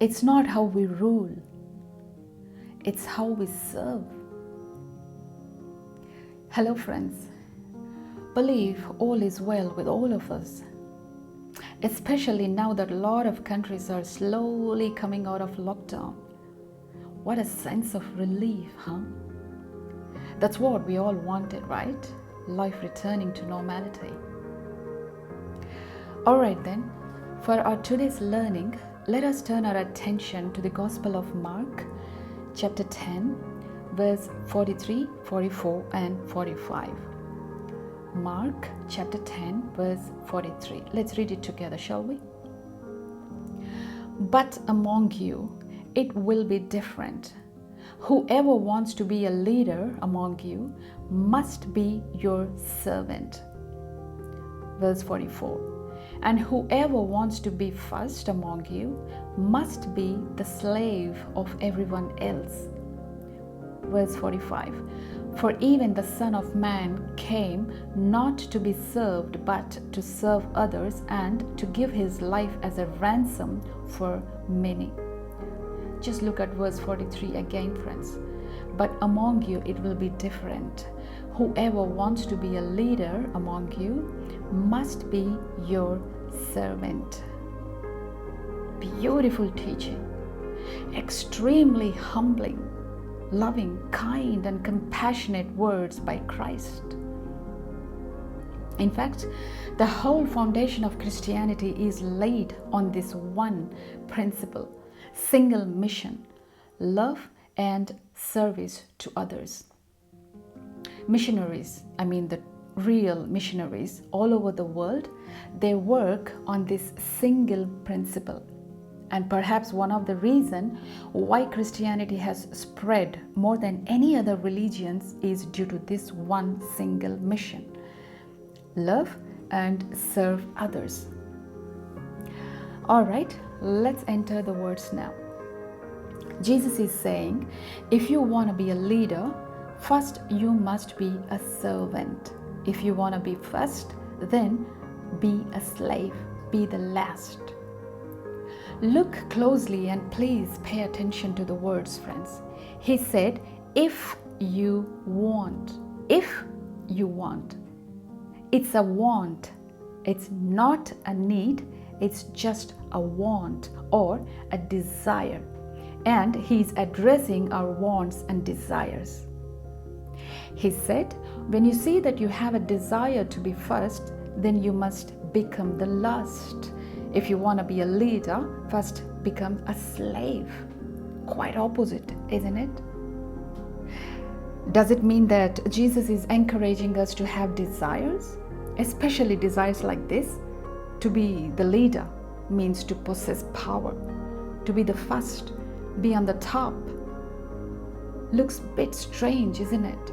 It's not how we rule, it's how we serve. Hello, friends. Believe all is well with all of us, especially now that a lot of countries are slowly coming out of lockdown. What a sense of relief, huh? That's what we all wanted, right? Life returning to normality. All right then, for our today's learning, let us turn our attention to the Gospel of Mark, chapter 10, verse 43, 44, and 45. Mark, chapter 10, verse 43. Let's read it together, shall we? But among you, it will be different. Whoever wants to be a leader among you must be your servant. Verse 44. And whoever wants to be first among you must be the slave of everyone else. Verse 45. For even the Son of Man came not to be served, but to serve others and to give his life as a ransom for many. Just look at verse 43 again, friends. But among you it will be different. Whoever wants to be a leader among you must be your servant. Beautiful teaching, extremely humbling, loving, kind, and compassionate words by Christ. In fact, the whole foundation of Christianity is laid on this one principle, single mission, love and service to others. Missionaries, the real missionaries all over the world, they work on this single principle. And perhaps one of the reasons why Christianity has spread more than any other religions is due to this one single mission: love and serve others. All right, let's enter the words now. Jesus is saying, if you want to be a leader, first you must be a servant. If you want to be first, then be a slave, be the last. Look closely and please pay attention to the words, friends. He said, if you want. If you want. It's a want. It's not a need. It's just a want or a desire. And he's addressing our wants and desires. He said, when you see that you have a desire to be first, then you must become the last. If you want to be a leader, first become a slave. Quite opposite, isn't it? Does it mean that Jesus is encouraging us to have desires? Especially desires like this? To be the leader means to possess power, to be the first, be on the top. Looks a bit strange, isn't it?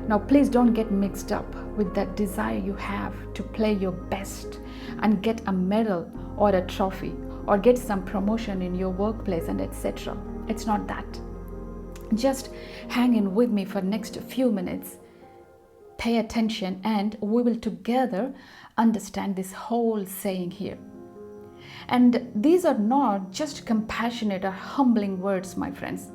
Now, please don't get mixed up with that desire you have to play your best and get a medal or a trophy or get some promotion in your workplace and etc. It's not that. Just hang in with me for next few minutes. Pay attention and we will together understand this whole saying here. And these are not just compassionate or humbling words, my friends.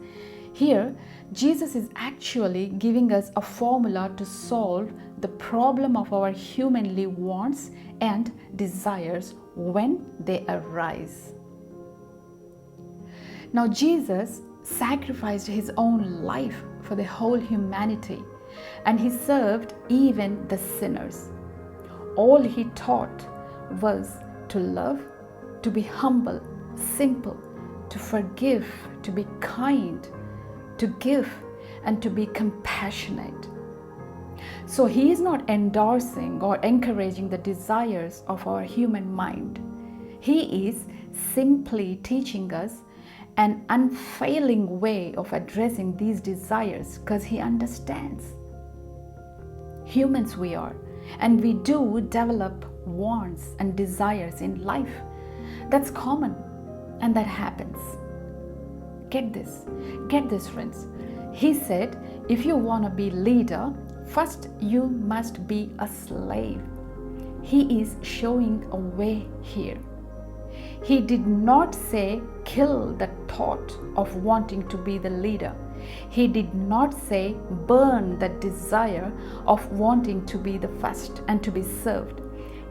Here, Jesus is actually giving us a formula to solve the problem of our humanly wants and desires when they arise. Now, Jesus sacrificed his own life for the whole humanity, and he served even the sinners. All he taught was to love, to be humble, simple, to forgive, to be kind, to give, and to be compassionate. So he is not endorsing or encouraging the desires of our human mind. He is simply teaching us an unfailing way of addressing these desires because he understands. Humans we are, and we do develop wants and desires in life. That's common, and that happens. Get this, friends. He said, if you want to be leader, first you must be a slave. He is showing a way here. He did not say, kill the thought of wanting to be the leader. He did not say, burn the desire of wanting to be the first and to be served.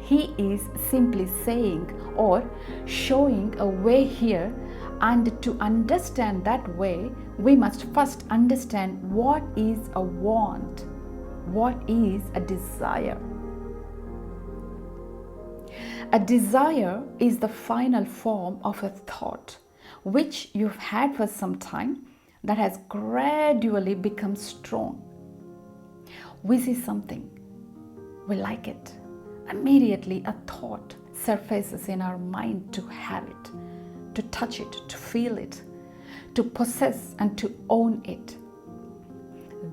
He is simply saying or showing a way here, and to understand that way, we must first understand what is a want, what is a desire. A desire is the final form of a thought which you've had for some time that has gradually become strong. We see something, we like it. Immediately a thought surfaces in our mind to have it, to touch it, to feel it, to possess and to own it.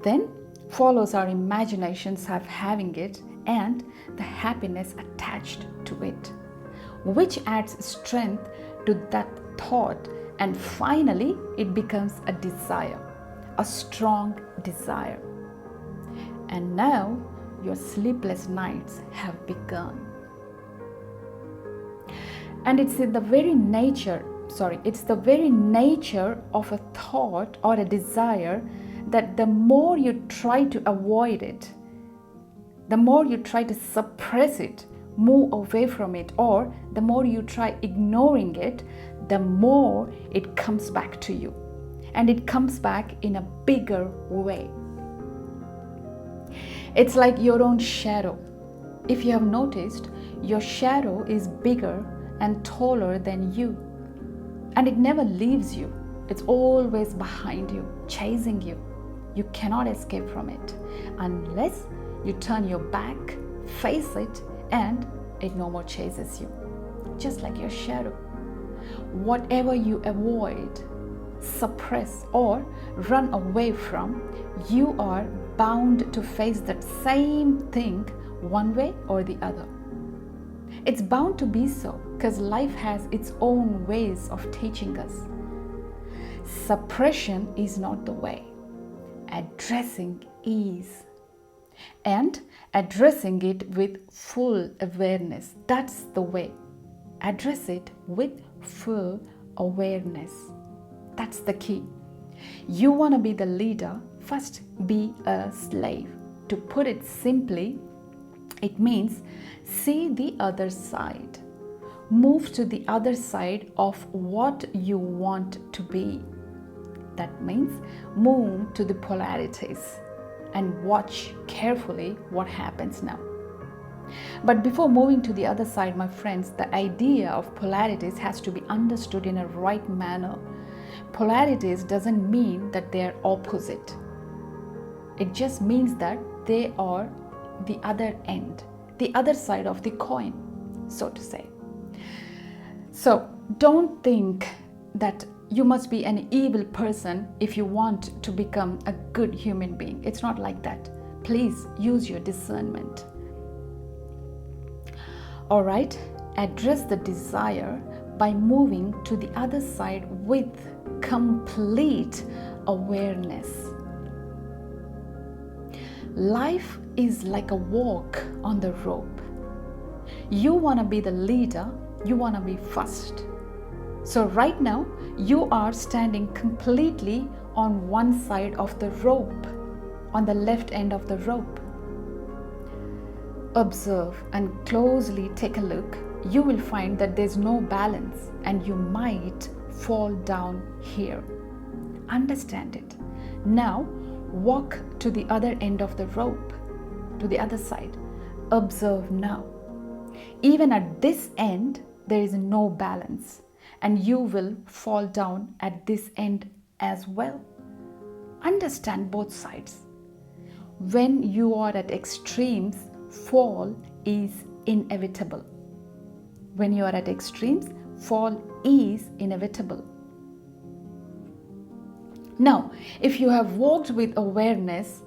Then follows our imaginations of having it and the happiness attached to it, which adds strength to that thought, and finally it becomes a desire, a strong desire. And now your sleepless nights have begun. And it's the very nature of a thought or a desire that the more you try to avoid it, the more you try to suppress it, move away from it, or the more you try ignoring it, the more it comes back to you. And it comes back in a bigger way. It's like your own shadow. If you have noticed, your shadow is bigger and taller than you. And it never leaves you. It's always behind you, chasing you. You cannot escape from it unless you turn your back, face it, and it no more chases you. Just like your shadow. Whatever you avoid, suppress, or run away from, you are bound to face that same thing one way or the other. It's bound to be so because life has its own ways of teaching us. Suppression is not the way. Addressing is. And addressing it with full awareness. That's the way. Address it with full awareness. That's the key. You want to be the leader, first be a slave. To put it simply, it means see the other side. Move to the other side of what you want to be. That means move to the polarities and watch carefully what happens now. But before moving to the other side, my friends, the idea of polarities has to be understood in a right manner. Polarities doesn't mean that they are opposite. It just means that they are the other end, the other side of the coin, so to say. So don't think that you must be an evil person if you want to become a good human being. It's not like that. Please use your discernment. All right, address the desire by moving to the other side with complete awareness. Life is like a walk on the rope. You want to be the leader, you want to be first. So right now, you are standing completely on one side of the rope, on the left end of the rope. Observe and closely take a look. You will find that there's no balance and you might fall down here. Understand it. Now, walk to the other end of the rope, to the other side. Observe now. Even at this end, there is no balance. And you will fall down at this end as well. Understand both sides. When you are at extremes, fall is inevitable. When you are at extremes, fall is inevitable. Now, if you have walked with awareness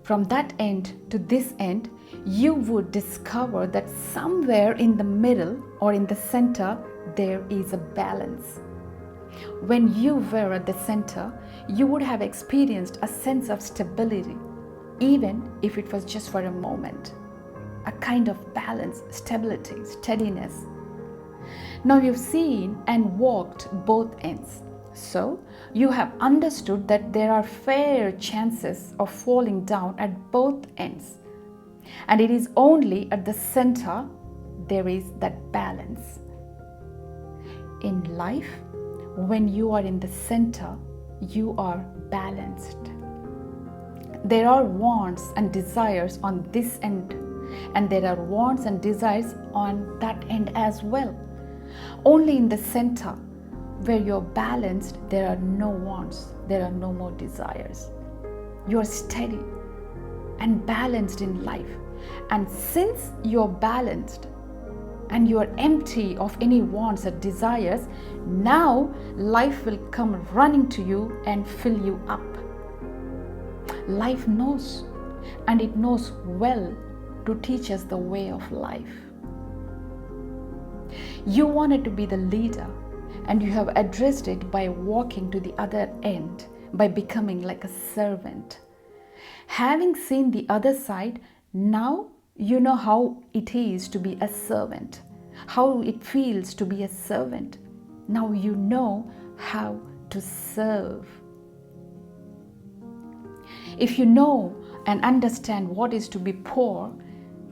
from that end to this end, you would discover that somewhere in the middle or in the center, there is a balance. When you were at the center, you would have experienced a sense of stability, even if it was just for a moment. A kind of balance, stability, steadiness. Now you've seen and walked both ends. So you have understood that there are fair chances of falling down at both ends. And it is only at the center there is that balance. In life, when you are in the center, you are balanced. There are wants and desires on this end, and there are wants and desires on that end as well. Only in the center, where you're balanced, there are no wants, there are no more desires. You're steady and balanced in life. And since you're balanced and you're empty of any wants or desires, now life will come running to you and fill you up. Life knows, and it knows well to teach us the way of life. You wanted to be the leader, and you have addressed it by walking to the other end, by becoming like a servant. Having seen the other side, now you know how it is to be a servant, how it feels to be a servant. Now you know how to serve. If you know and understand what is to be poor,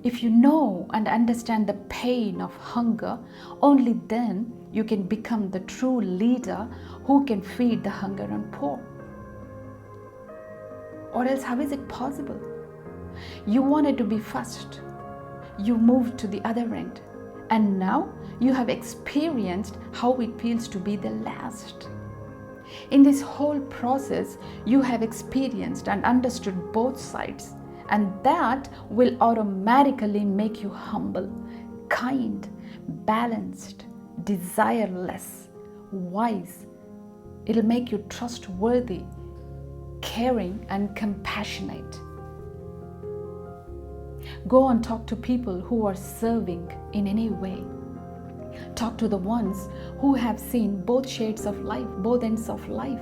if you know and understand the pain of hunger, only then you can become the true leader who can feed the hunger and poor. Or else, how is it possible? You wanted to be first. You moved to the other end. And now you have experienced how it feels to be the last. In this whole process, you have experienced and understood both sides. And that will automatically make you humble, kind, balanced, desireless, wise. It'll make you trustworthy, caring, and compassionate. Go and talk to people who are serving in any way. Talk to the ones who have seen both shades of life, both ends of life.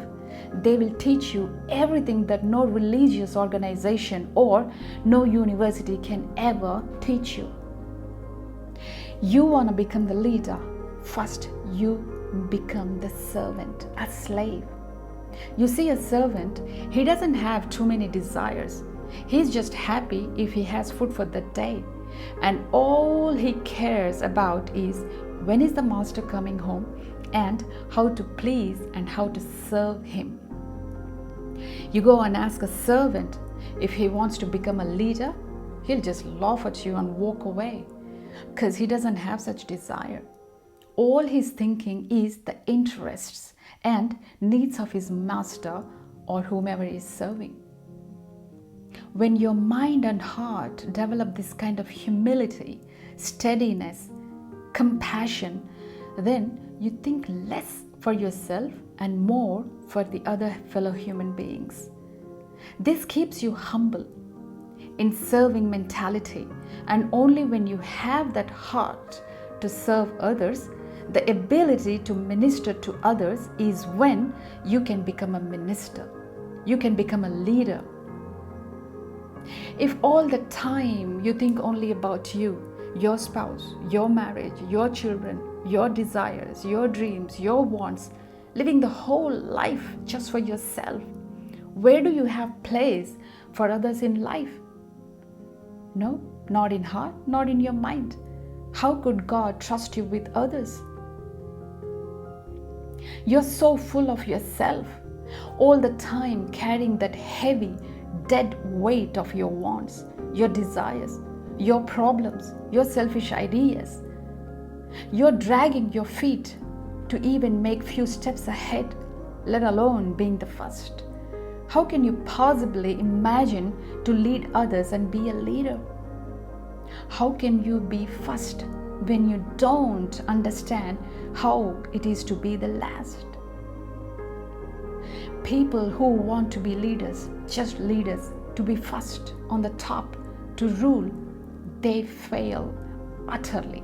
They will teach you everything that no religious organization or no university can ever teach you. You want to become the leader. First, you become the servant, a slave. You see, a servant, he doesn't have too many desires. He's just happy if he has food for the day. And all he cares about is when is the master coming home and how to please and how to serve him. You go and ask a servant if he wants to become a leader, he'll just laugh at you and walk away because he doesn't have such desire. All he's thinking is the interests and needs of his master or whomever is serving. When your mind and heart develop this kind of humility, steadiness, compassion, then you think less for yourself and more for the other fellow human beings. This keeps you humble in serving mentality, and only when you have that heart to serve others, the ability to minister to others is when you can become a minister. You can become a leader. If all the time you think only about you, your spouse, your marriage, your children, your desires, your dreams, your wants, living the whole life just for yourself, where do you have place for others in life? No, not in heart, not in your mind. How could God trust you with others? You're so full of yourself, all the time carrying that heavy, dead weight of your wants, your desires, your problems, your selfish ideas. You're dragging your feet to even make few steps ahead, let alone being the first. How can you possibly imagine to lead others and be a leader? How can you be first when you don't understand how it is to be the last? People who want to be leaders, just leaders, to be first on the top, to rule, they fail utterly.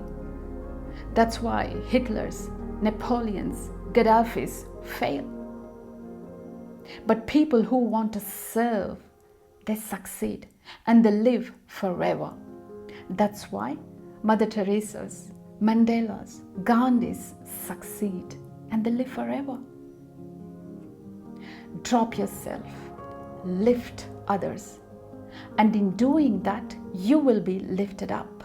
That's why Hitlers, Napoleons, Gaddafis fail. But people who want to serve, they succeed and they live forever. That's why Mother Teresa's, Mandelas, Gandhis succeed and they live forever. Drop yourself, lift others, and in doing that, you will be lifted up.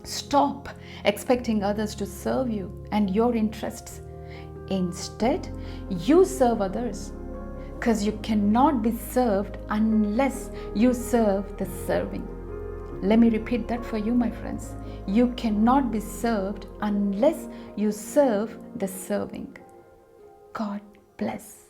Stop expecting others to serve you and your interests. Instead, you serve others, because you cannot be served unless you serve the serving. Let me repeat that for you, my friends. You cannot be served unless you serve the serving. God bless.